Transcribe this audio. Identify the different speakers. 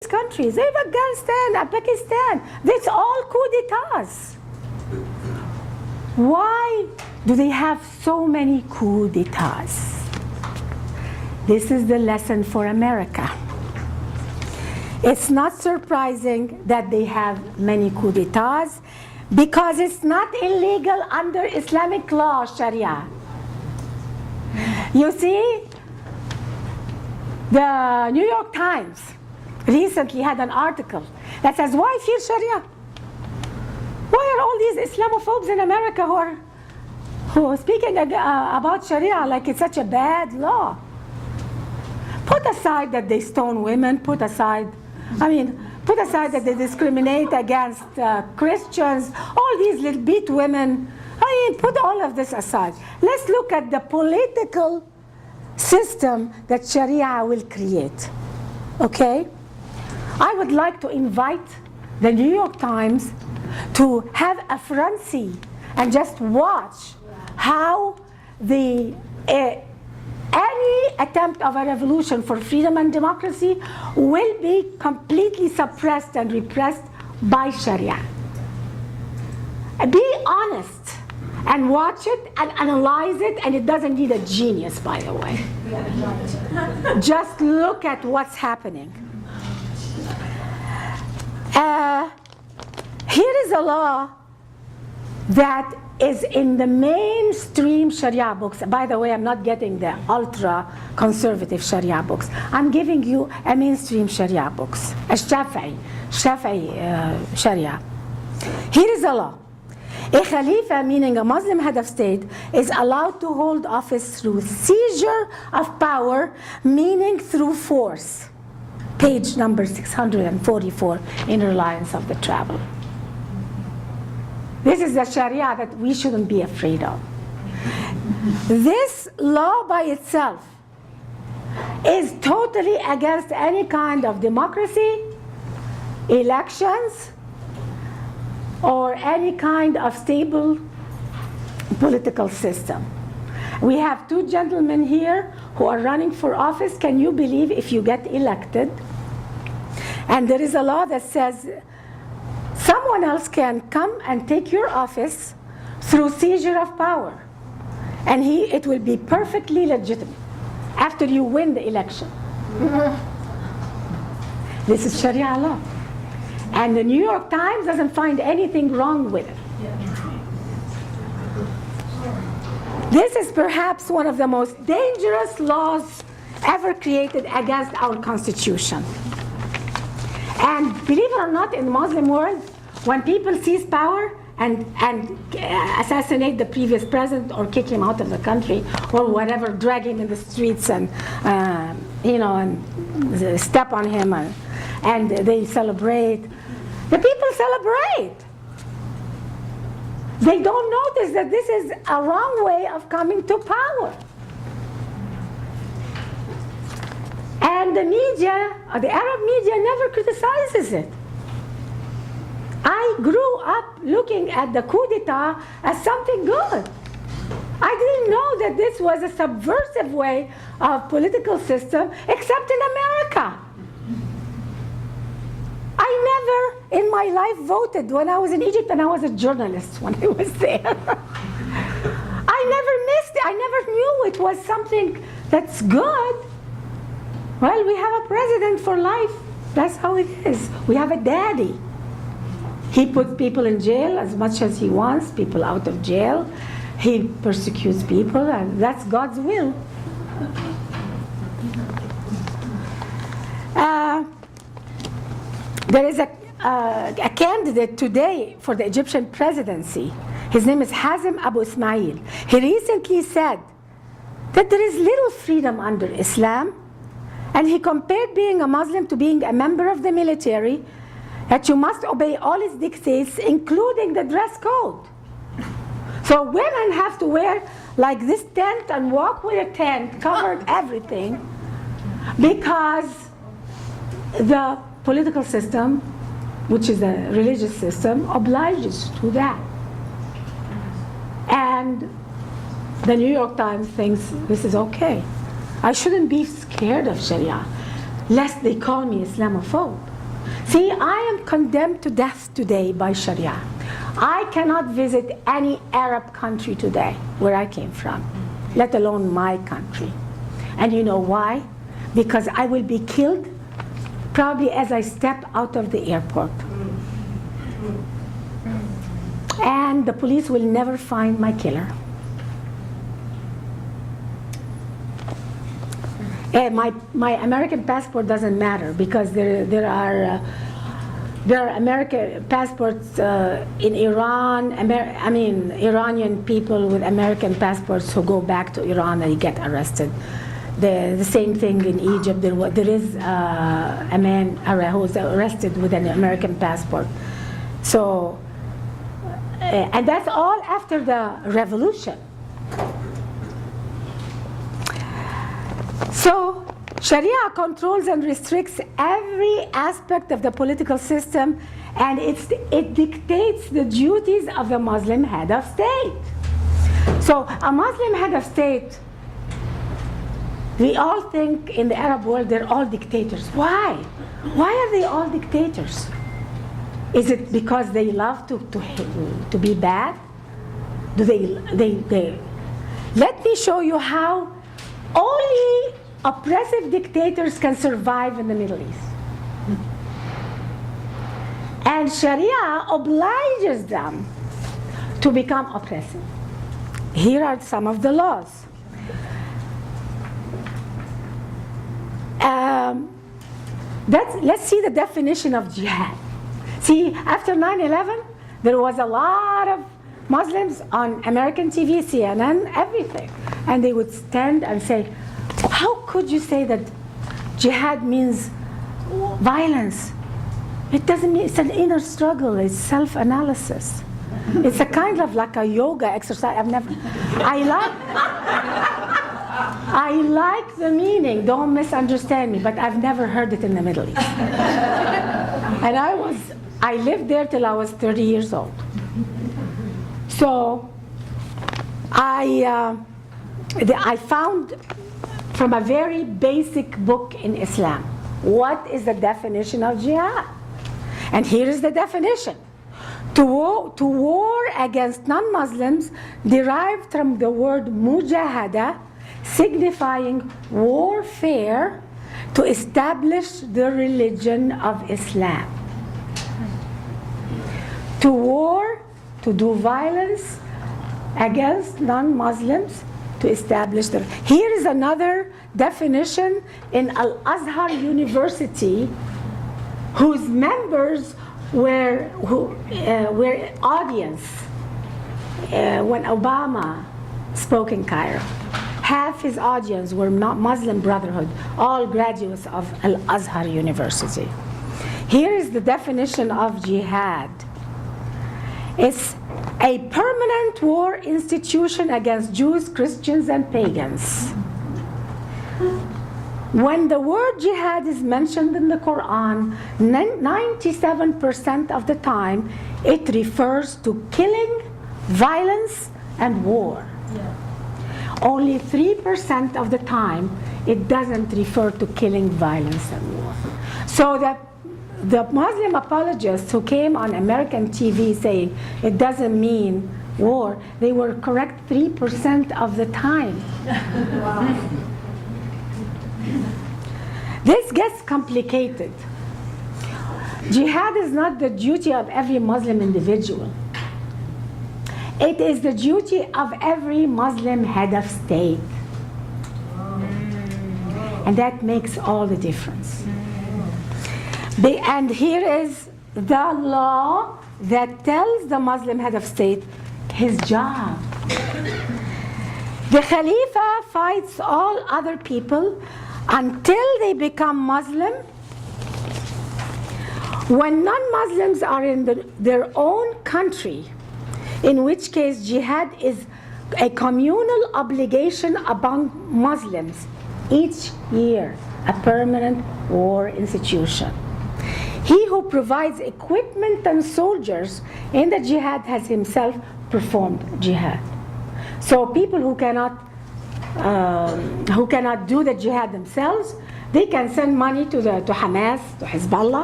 Speaker 1: countries, Afghanistan, Pakistan, it's all coup d'etats. Why do they have so many coup d'etats? This is the lesson for America. It's not surprising that they have many coup d'etats because it's not illegal under Islamic law, Sharia. You see, the New York Times recently had an article that says, why fear Sharia? Why are all these Islamophobes in America who are speaking about Sharia like it's such a bad law? Put aside that they stone women, put aside that they discriminate against Christians, all these little beat women. Put all of this aside. Let's look at the political system that Sharia will create. Okay? I would like to invite the New York Times to have a front seat and just watch how any attempt of a revolution for freedom and democracy will be completely suppressed and repressed by Sharia. Be honest and watch it and analyze it, and it doesn't need a genius, by the way. Just look at what's happening. Here is a law that is in the mainstream Sharia books. By the way, I'm not getting the ultra-conservative Sharia books. I'm giving you a mainstream Sharia books, a Shafi'i Sharia. Here is a law. A Khalifa, meaning a Muslim head of state, is allowed to hold office through seizure of power, meaning through force. Page number 644 in Reliance of the Traveler. This is the Sharia that we shouldn't be afraid of. This law by itself is totally against any kind of democracy, elections, or any kind of stable political system. We have two gentlemen here who are running for office. Can you believe if you get elected, and there is a law that says someone else can come and take your office through seizure of power, and it will be perfectly legitimate after you win the election. This is Sharia law. And the New York Times doesn't find anything wrong with it. This is perhaps one of the most dangerous laws ever created against our Constitution. And believe it or not, in the Muslim world, when people seize power and assassinate the previous president or kick him out of the country or whatever, drag him in the streets and and step on him and they celebrate, the people celebrate. They don't notice that this is a wrong way of coming to power. And the media, the Arab media, never criticizes it. I grew up looking at the coup d'etat as something good. I didn't know that this was a subversive way of political system, except in America. I never in my life voted when I was in Egypt, and I was a journalist when I was there. I never missed it. I never knew it was something that's good. Well, we have a president for life. That's how it is. We have a daddy. He puts people in jail as much as he wants, people out of jail. He persecutes people, and that's God's will. There is a candidate today for the Egyptian presidency. His name is Hazem Abu Ismail. He recently said that there is little freedom under Islam, and he compared being a Muslim to being a member of the military, that you must obey all its dictates, including the dress code. So women have to wear like this tent and walk with a tent, covered everything, because the political system, which is a religious system, obliges to that. And the New York Times thinks this is okay. I shouldn't be scared of Sharia, lest they call me Islamophobe. See, I am condemned to death today by Sharia. I cannot visit any Arab country today where I came from, let alone my country. And you know why? Because I will be killed probably as I step out of the airport. And the police will never find my killer. My American passport doesn't matter because there are American passports in Iran. Iranian people with American passports who go back to Iran and get arrested. The same thing in Egypt. There is a man who was arrested with an American passport. So, and that's all after the revolution. So, Sharia controls and restricts every aspect of the political system, and it dictates the duties of the Muslim head of state. So, a Muslim head of state, we all think in the Arab world they're all dictators. Why? Why are they all dictators? Is it because they love to be bad? Do they? Let me show you how only oppressive dictators can survive in the Middle East. And Sharia obliges them to become oppressive. Here are some of the laws. Let's see the definition of jihad. See, after 9/11, there was a lot of Muslims on American TV, CNN, everything. And they would stand and say, how could you say that jihad means violence? It doesn't mean, it's an inner struggle, it's self-analysis. It's a kind of like a yoga exercise. I like the meaning, don't misunderstand me, but I've never heard it in the Middle East. And I lived there till I was 30 years old. So I found from a very basic book in Islam, what is the definition of jihad? And here is the definition. To war against non-Muslims derived from the word mujahada, signifying warfare to establish the religion of Islam. To war, to do violence against non-Muslims, to establish the... Here is another definition in Al-Azhar University, whose members were audience when Obama spoke in Cairo. Half his audience were Muslim Brotherhood, all graduates of Al-Azhar University. Here is the definition of jihad. It's a permanent war institution against Jews, Christians, and pagans. When the word jihad is mentioned in the Quran, 97% of the time, it refers to killing, violence, and war. Yeah. Only 3% of the time, it doesn't refer to killing, violence, and war. So that the Muslim apologists who came on American TV saying it doesn't mean war, they were correct 3% of the time. Wow. This gets complicated. Jihad is not the duty of every Muslim individual. It is the duty of every Muslim head of state. And that makes all the difference. And here is the law that tells the Muslim head of state his job. The Khalifa fights all other people until they become Muslim. When non-Muslims are in their own country, in which case jihad is a communal obligation among Muslims each year, a permanent war institution. He who provides equipment and soldiers in the jihad has himself performed jihad. So people who cannot do the jihad themselves, they can send money to Hamas, to Hezbollah,